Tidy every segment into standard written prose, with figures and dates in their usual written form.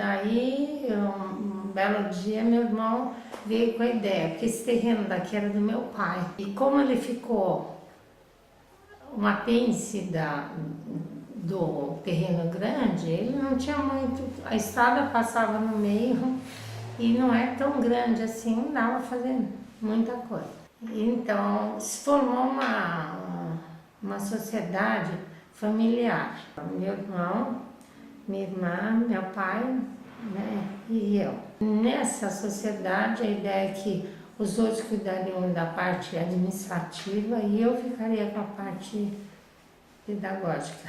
daí, um belo dia, meu irmão veio com a ideia, porque esse terreno daqui era do meu pai. E como ele ficou um apêndice do terreno grande, ele não tinha muito, a estrada passava no meio e não é tão grande assim, não dava pra fazer muita coisa. Então se formou uma sociedade familiar. Meu irmão, minha irmã, meu pai, né, e eu. Nessa sociedade a ideia é que os outros cuidariam da parte administrativa e eu ficaria com a parte pedagógica.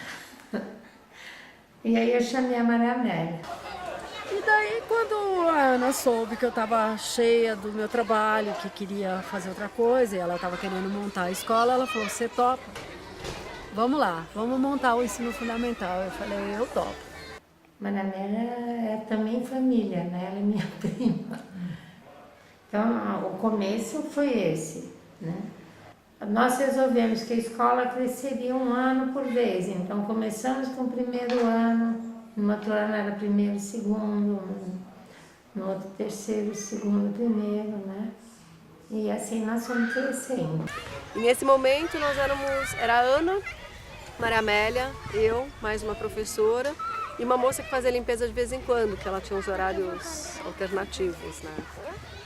E aí eu chamei a Maria Amélia. E daí quando a Ana soube que eu estava cheia do meu trabalho, que queria fazer outra coisa, e ela estava querendo montar a escola, ela falou, você topa? Vamos lá, vamos montar o ensino fundamental. Eu falei, eu topo. Maria Amélia é também família, né? Ela é minha prima. Então o começo foi esse, né? Nós resolvemos que a escola cresceria um ano por vez, então começamos com o primeiro ano, no outro ano era primeiro e segundo, no outro terceiro, segundo, primeiro, né? E assim nós fomos crescendo. E nesse momento era a Ana, Maria Amélia, eu, mais uma professora e uma moça que fazia limpeza de vez em quando, que ela tinha uns horários alternativos, né?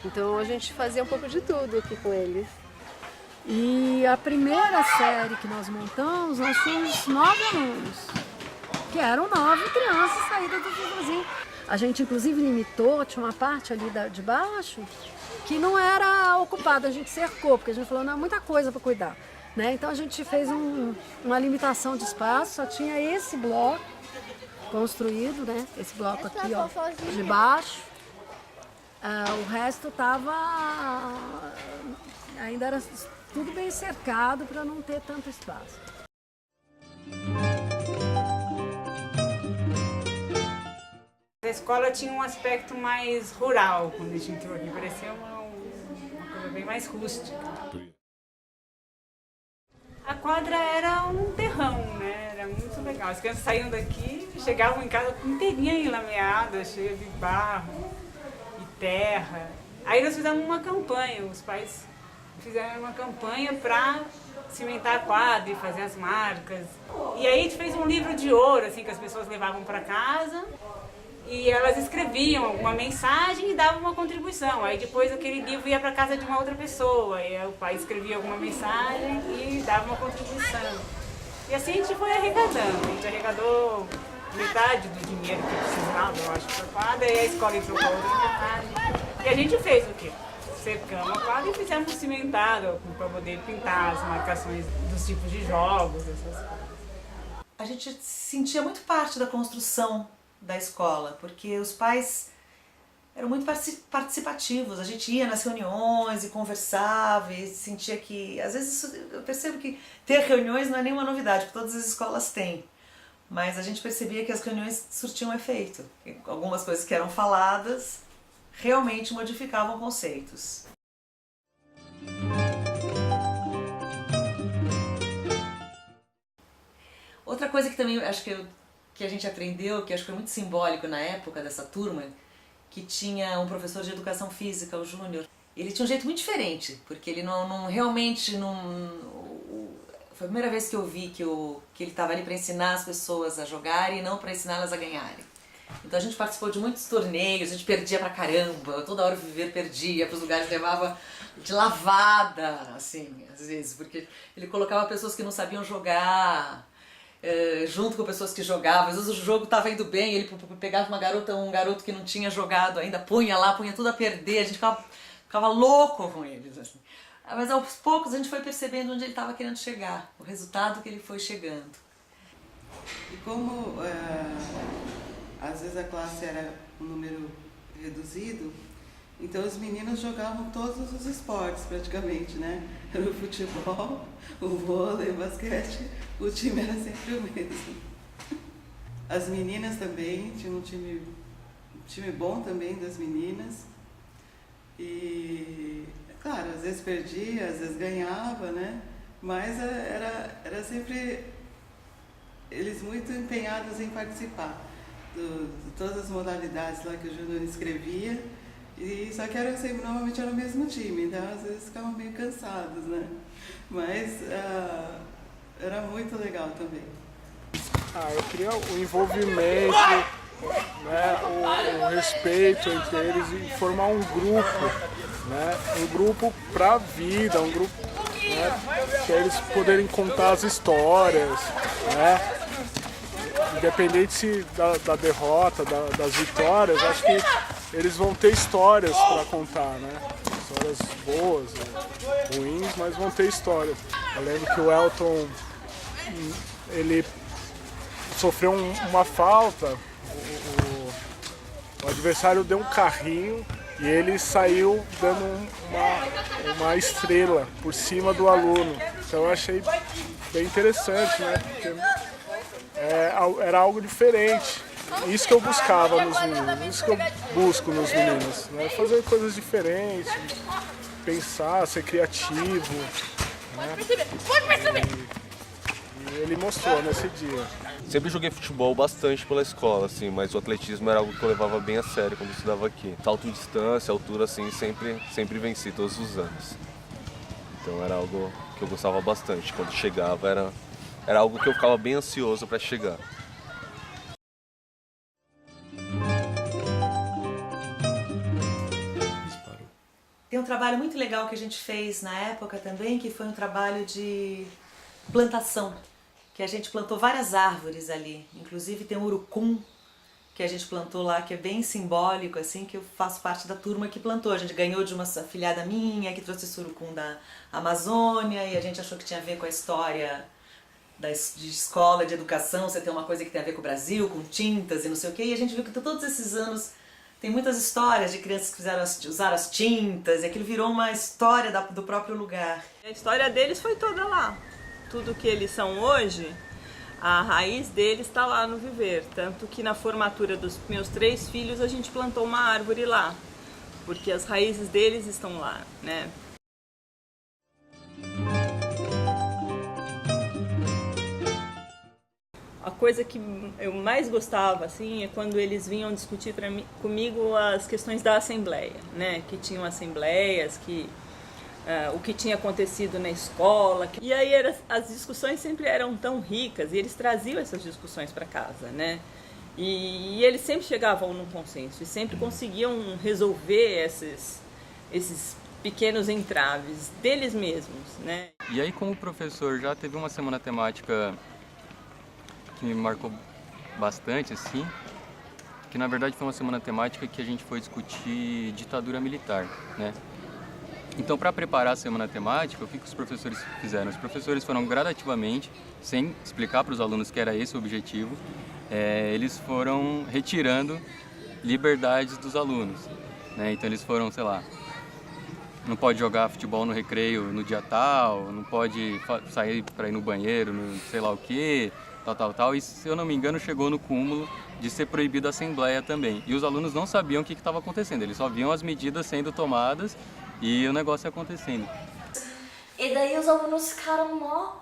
Então a gente fazia um pouco de tudo aqui com eles. E a primeira série que nós montamos, nós tínhamos 9 alunos, que eram 9 crianças saídas do vivozinho. A gente inclusive limitou, tinha uma parte ali de baixo que não era ocupada, a gente cercou, porque a gente falou, não, é muita coisa para cuidar, né? Então a gente fez uma limitação de espaço, só tinha esse bloco construído, né? Esse bloco aqui, ó, de baixo. O resto estava, ainda era tudo bem cercado para não ter tanto espaço. A escola tinha um aspecto mais rural quando a gente entrou aqui, parecia uma coisa bem mais rústica. A quadra era um terrão, né? Era muito legal. As crianças saíam daqui, chegavam em casa inteirinha enlameada, cheia de barro e terra. Aí nós fizemos uma campanha, os pais fizeram uma campanha para cimentar a quadra e fazer as marcas. E aí a gente fez um livro de ouro, assim, que as pessoas levavam para casa. E elas escreviam alguma mensagem e davam uma contribuição. Aí depois aquele livro ia para casa de uma outra pessoa. E aí o pai escrevia alguma mensagem e dava uma contribuição. E assim a gente foi arrecadando. A gente arrecadou metade do dinheiro que precisava, eu acho, para a quadra. E a escola entrou com a outra metade. E a gente fez o quê? Cercamos a quadra e fizemos cimentado para poder pintar as marcações dos tipos de jogos, essas coisas. A gente sentia muito parte da construção da escola, porque os pais eram muito participativos, a gente ia nas reuniões e conversava e sentia que, às vezes eu percebo que ter reuniões não é nenhuma novidade, porque todas as escolas têm, mas a gente percebia que as reuniões surtiam efeito, algumas coisas que eram faladas realmente modificavam conceitos. Outra coisa que também acho que a gente aprendeu, que acho que foi muito simbólico na época dessa turma, que tinha um professor de educação física, o Júnior. Ele tinha um jeito muito diferente, porque ele realmente não... Foi a primeira vez que eu vi que ele estava ali para ensinar as pessoas a jogarem e não para ensiná-las a ganharem. Então a gente participou de muitos torneios, a gente perdia pra caramba, toda hora o Viver perdia, para os lugares levava de lavada, assim, às vezes, porque ele colocava pessoas que não sabiam jogar, junto com pessoas que jogavam. Às vezes o jogo estava indo bem, ele pegava um garoto que não tinha jogado ainda, punha tudo a perder, a gente ficava louco com eles, assim. Mas aos poucos a gente foi percebendo onde ele estava querendo chegar, o resultado que ele foi chegando. E como às vezes a classe era um número reduzido, então os meninos jogavam todos os esportes praticamente, né? Era o futebol, o vôlei, o basquete, o time era sempre o mesmo. As meninas também, tinha um time bom também das meninas. E, claro, às vezes perdia, às vezes ganhava, né? Mas era sempre eles muito empenhados em participar. de todas as modalidades lá que o Júnior escrevia, e só que normalmente era o mesmo time, então às vezes ficavam meio cansados, né? Mas era muito legal também. Eu queria o envolvimento, né, o respeito entre eles e formar um grupo, né, um grupo para a vida, um grupo, né, para eles poderem contar as histórias, né, independente da derrota, das vitórias, acho que eles vão ter histórias para contar, né, histórias boas, ruins, mas vão ter histórias. Eu lembro que o Elton, ele sofreu uma falta, o adversário deu um carrinho e ele saiu dando uma estrela por cima do aluno. Então eu achei bem interessante, né? Porque era algo diferente. Isso que eu buscava nos meninos, isso que eu busco nos meninos, né? Fazer coisas diferentes, pensar, ser criativo, né? E ele mostrou nesse dia. Sempre joguei futebol bastante pela escola, assim, mas o atletismo era algo que eu levava bem a sério quando eu estudava aqui. Salto em distância, altura, assim, sempre venci todos os anos. Então era algo que eu gostava bastante. Quando chegava, era algo que eu ficava bem ansioso para chegar. Tem um trabalho muito legal que a gente fez na época também, que foi um trabalho de plantação, que a gente plantou várias árvores ali, inclusive tem um urucum que a gente plantou lá, que é bem simbólico, assim, que eu faço parte da turma que plantou. A gente ganhou de uma afilhada minha, que trouxe esse urucum da Amazônia, e a gente achou que tinha a ver com a história de escola, de educação, você tem uma coisa que tem a ver com o Brasil, com tintas e não sei o quê, e a gente viu que todos esses anos tem muitas histórias de crianças que usaram as tintas, e aquilo virou uma história do próprio lugar. A história deles foi toda lá. Tudo que eles são hoje, a raiz deles está lá no viver. Tanto que na formatura dos meus 3 filhos a gente plantou uma árvore lá, porque as raízes deles estão lá, né? A coisa que eu mais gostava, assim, é quando eles vinham discutir comigo as questões da Assembleia, né? Que tinham assembleias, o que tinha acontecido na escola. E aí as discussões sempre eram tão ricas e eles traziam essas discussões para casa, né? E eles sempre chegavam num consenso e sempre conseguiam resolver esses pequenos entraves deles mesmos, né? E aí, como professor, já teve uma semana temática que me marcou bastante, assim, que na verdade foi uma semana temática que a gente foi discutir ditadura militar, né? Então, para preparar a semana temática, o que os professores fizeram? Os professores foram gradativamente, sem explicar para os alunos que era esse o objetivo, eles foram retirando liberdades dos alunos, né? Então eles foram, sei lá, não pode jogar futebol no recreio no dia tal, não pode sair para ir no banheiro, no sei lá o quê, tal, e se eu não me engano chegou no cúmulo de ser proibido a assembleia também. E os alunos não sabiam o que estava acontecendo, eles só viam as medidas sendo tomadas e o negócio acontecendo. E daí os alunos ficaram mó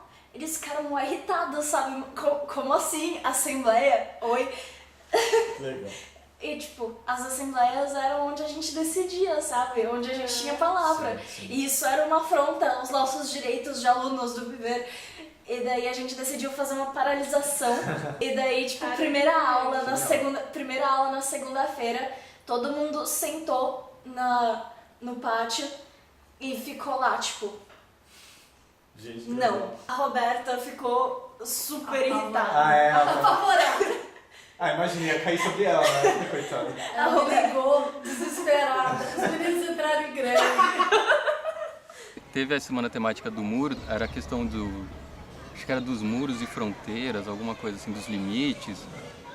irritados, sabe? Como assim, assembleia? Oi? Legal. E tipo, as assembleias eram onde a gente decidia, sabe? Onde a gente tinha palavra. Sim. E isso era uma afronta aos nossos direitos de alunos do Viver. E daí a gente decidiu fazer uma paralisação. E daí, tipo, primeira aula na segunda-feira, todo mundo sentou no pátio e ficou lá, tipo... Gente, não. A Roberta ficou super irritada. Apavorada. Imaginei, ia cair sobre ela, né? Coitada. Ela ligou, desesperada. Os meninos entraram em greve. Teve a semana temática do muro, era a questão acho que era dos muros e fronteiras, alguma coisa assim, dos limites.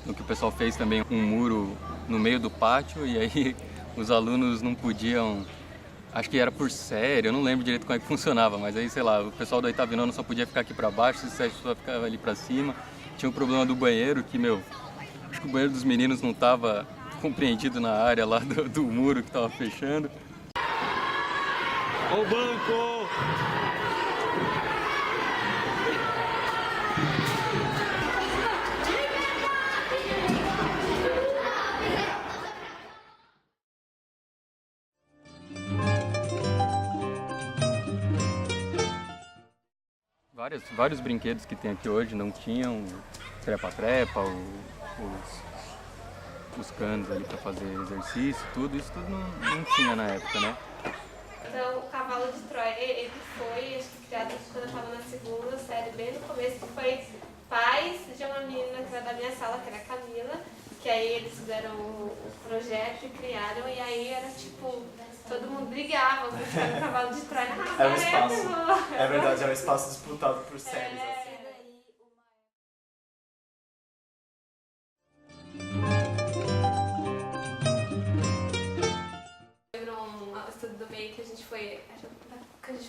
No que o pessoal fez também um muro no meio do pátio e aí os alunos não podiam, acho que era por série, eu não lembro direito como é que funcionava, mas aí, sei lá, o pessoal do 8º ano só podia ficar aqui pra baixo, se só ficava ali pra cima. Tinha o problema do banheiro, que, acho que o banheiro dos meninos não estava compreendido na área lá do muro que estava fechando. O banco! Vários brinquedos que tem aqui hoje não tinham, trepa-trepa, os canos ali para fazer exercício, tudo isso não tinha na época, né? Então, o Cavalo de Troia, ele foi, acho que criado quando eu estava na segunda série, bem no começo, que foi pais de uma menina que era da minha sala, que era a Camila, que aí eles fizeram o projeto e criaram, e aí era tipo, todo mundo brigava por ficar no Cavalo de Troia. É um espaço, é verdade, é um espaço disputado por séries, assim. Do meio que a gente foi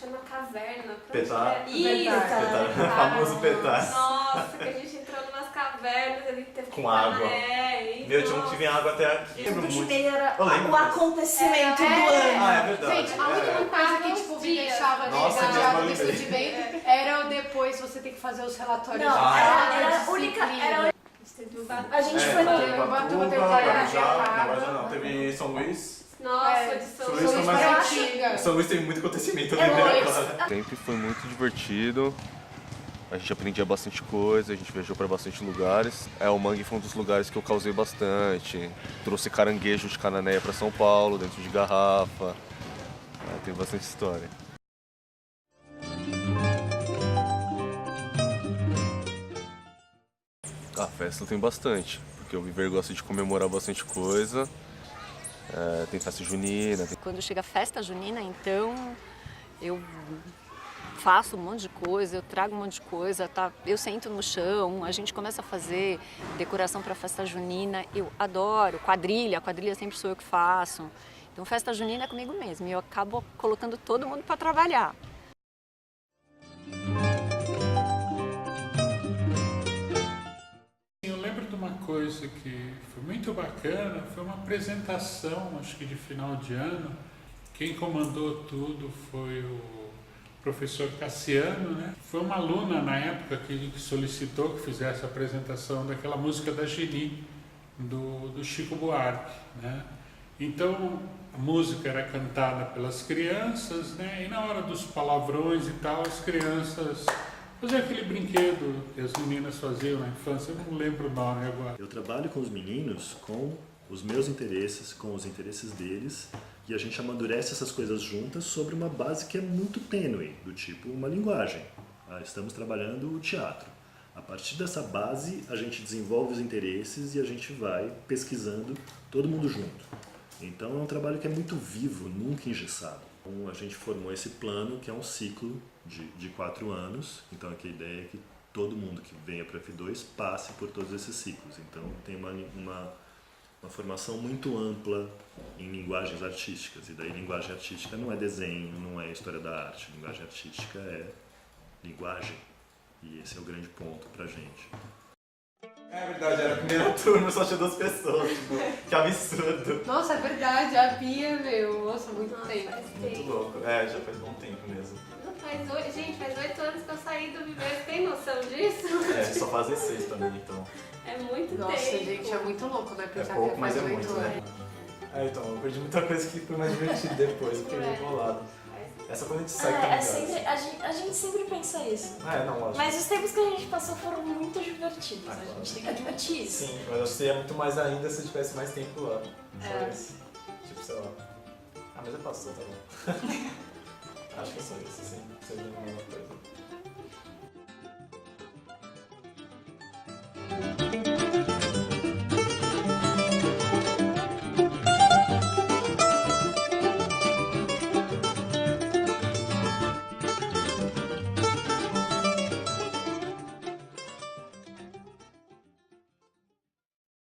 numa caverna. Petar. Isso, Petar. Famoso petar. Nossa, que a gente entrou numas cavernas ali, teve que com água. Meu, tinha um que vinha água até aqui. Tudo que veio era o acontecimento do ano. Ah, é verdade. Gente, a única coisa que tipo, me deixava chateada desse sentimento era depois você ter que fazer os relatórios. Não, era a única. A gente foi no Ubatuba, Guarujá, não, teve São Luís. Nossa, de São Luís foi mais antiga. São Luís teve muito acontecimento, eu lembrei agora. Sempre foi muito divertido. A gente aprendia bastante coisa, a gente viajou para bastante lugares. O mangue foi um dos lugares que eu causei bastante. Trouxe caranguejo de cananéia para São Paulo, dentro de garrafa. Tem bastante história. A festa tem bastante, porque o Viver gosta de comemorar bastante coisa. Tem festa junina. Quando chega a festa junina, então, eu faço um monte de coisa, eu trago um monte de coisa, tá? Eu sento no chão, a gente começa a fazer decoração para festa junina. Eu adoro quadrilha, a quadrilha sempre sou eu que faço. Então, festa junina é comigo mesmo e eu acabo colocando todo mundo para trabalhar. Eu lembro de uma coisa que foi muito bacana, foi uma apresentação, acho que de final de ano. Quem comandou tudo foi o professor Cassiano, né? Foi uma aluna na época que solicitou que fizesse a apresentação daquela música da Geni, do Chico Buarque, né? Então, a música era cantada pelas crianças, né? E na hora dos palavrões e tal, as crianças faziam aquele brinquedo que as meninas faziam na infância, eu não lembro o nome agora. Eu trabalho com os meninos com os meus interesses, com os interesses deles, e a gente amadurece essas coisas juntas sobre uma base que é muito tênue, do tipo uma linguagem. Estamos trabalhando o teatro. A partir dessa base, a gente desenvolve os interesses e a gente vai pesquisando todo mundo junto. Então é um trabalho que é muito vivo, nunca engessado. Então, a gente formou esse plano, que é um ciclo de 4 anos. Então aqui a ideia é que todo mundo que venha para F2 passe por todos esses ciclos. Então tem uma formação muito ampla em linguagens artísticas. E daí linguagem artística não é desenho, não é história da arte. Linguagem artística é linguagem. E esse é o grande ponto pra gente. É verdade, era a primeira turma, só tinha 2 pessoas, tipo, que absurdo. Nossa, é verdade, a Bia, nossa, muito tempo. Muito louco, já faz bom tempo mesmo. Gente, faz 8 anos que eu saí do Viver, você tem noção disso? Só fazem 6 pra mim, então. É muito tempo. Nossa, gente, é muito louco, né? Pensar pouco, que mas faz é 8 muito, anos. né? Então, eu perdi muita coisa que foi mais divertido depois, eu fiquei meio bolado. Essa quando a gente sai também. A gente sempre pensa isso. Não, lógico. Mas os tempos que a gente passou foram muito divertidos, a gente tem que admitir isso. Sim, mas eu seria muito mais ainda se eu tivesse mais tempo lá. Só isso. Tipo, sei lá. Mas já passou, tá bom. Acho que é só isso, sim. Seria uma coisa.